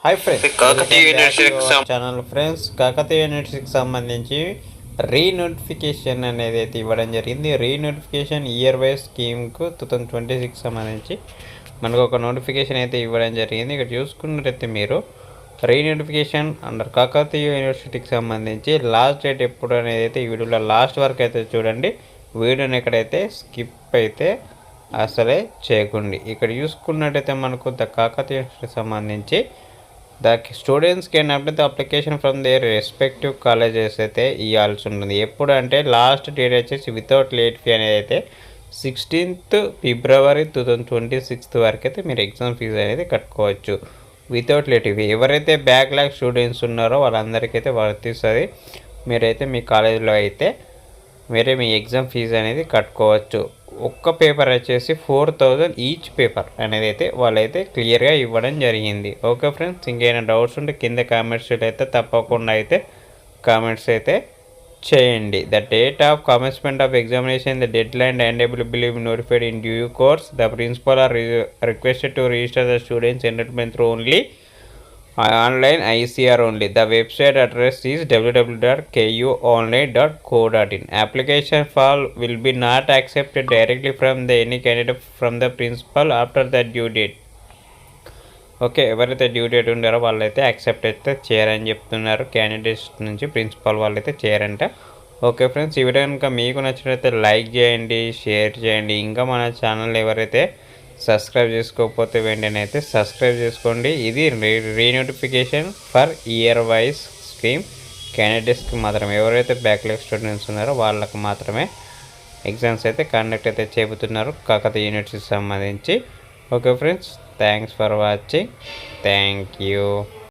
Hi friends, Kakatiya యూనివర్సిటీకి channel friends. Kakatiya యూనివర్సిటీకి సంబంధించి రీనోటిఫికేషన్ అనేది అయితే ఇవ్వడం జరిగింది. రీనోటిఫికేషన్ ఇయర్ వైజ్ స్కీమ్కు 2026 సంబంధించి మనకు ఒక నోటిఫికేషన్ అయితే ఇవ్వడం జరిగింది. ఇక్కడ చూసుకున్నట్టయితే మీరు రీనోటిఫికేషన్ అండర్ కాకతీయ యూనివర్సిటీకి సంబంధించి లాస్ట్ డేట్ ఎప్పుడు అనేది అయితే ఈ వీడియోలో లాస్ట్ వరకు అయితే చూడండి. వీడియోని ఎక్కడైతే స్కిప్ అయితే అసలే చేయకండి. ఇక్కడ చూసుకున్నట్టయితే మనకు ద కాకతీయ యూనివర్సిటీకి సంబంధించి the students can apply the application from their respective colleges అయితే ఇవ్వాల్సి ఉంటుంది. ఎప్పుడు అంటే లాస్ట్ డేట్ వచ్చేసి వితౌట్ లేట్ ఫీ అనేది అయితే 16th ఫిబ్రవరి 2026 వరకు అయితే మీరు ఎగ్జామ్ ఫీజు అనేది కట్టుకోవచ్చు వితౌట్ లేట్ ఫీ. ఎవరైతే బ్యాక్లాగ్ స్టూడెంట్స్ ఉన్నారో వాళ్ళందరికీ అయితే వర్తిస్తుంది. మీరైతే మీ కాలేజీలో అయితే మీరే మీ ఎగ్జామ్ ఫీజు అనేది కట్టుకోవచ్చు. ఒక్క పేపర్ వచ్చేసి 4000 ఈచ్ పేపర్ అనేది అయితే వాళ్ళైతే క్లియర్గా ఇవ్వడం జరిగింది. ఓకే ఫ్రెండ్స్, ఇంకేమైనా డౌట్స్ ఉంటే కింద కామెంట్స్ అయితే తప్పకుండా అయితే కామెంట్స్ అయితే చేయండి. The date of commencement of examination, the deadline and able believe notified in due course. The principal are requested to register the students enrolment through only online ICR only. The website address is www.kuonline.co.in. Application form will be not accepted directly from the any candidate from the principal after the due date. Okay, ఎవరైతే due date ఉండారో వాళ్ళైతే accept అయితే చేయరని చెప్తున్నారు. Candidates నుంచి principal వాళ్ళైతే చేయరంట. Okay friends, ఈ video కనుక మీకు నచ్చినట్లయితే లైక్ చేయండి, షేర్ చేయండి. ఇంకా మన ఛానల్ ఎవరైతే సబ్స్క్రైబ్ చేసుకోకపోతే వెంటనే అయితే సబ్స్క్రైబ్ చేసుకోండి. ఇది renotification for year wise scheme క్యాండిడేట్స్కి మాత్రమే. ఎవరైతే బ్యాక్లాగ్ స్టూడెంట్స్ ఉన్నారో వాళ్ళకి మాత్రమే ఎగ్జామ్స్ అయితే కండక్ట్ అయితే చేపుతున్నారు కాకతీయ యూనివర్సిటీకి సంబంధించి. Okay friends, thanks for watching. Thank you.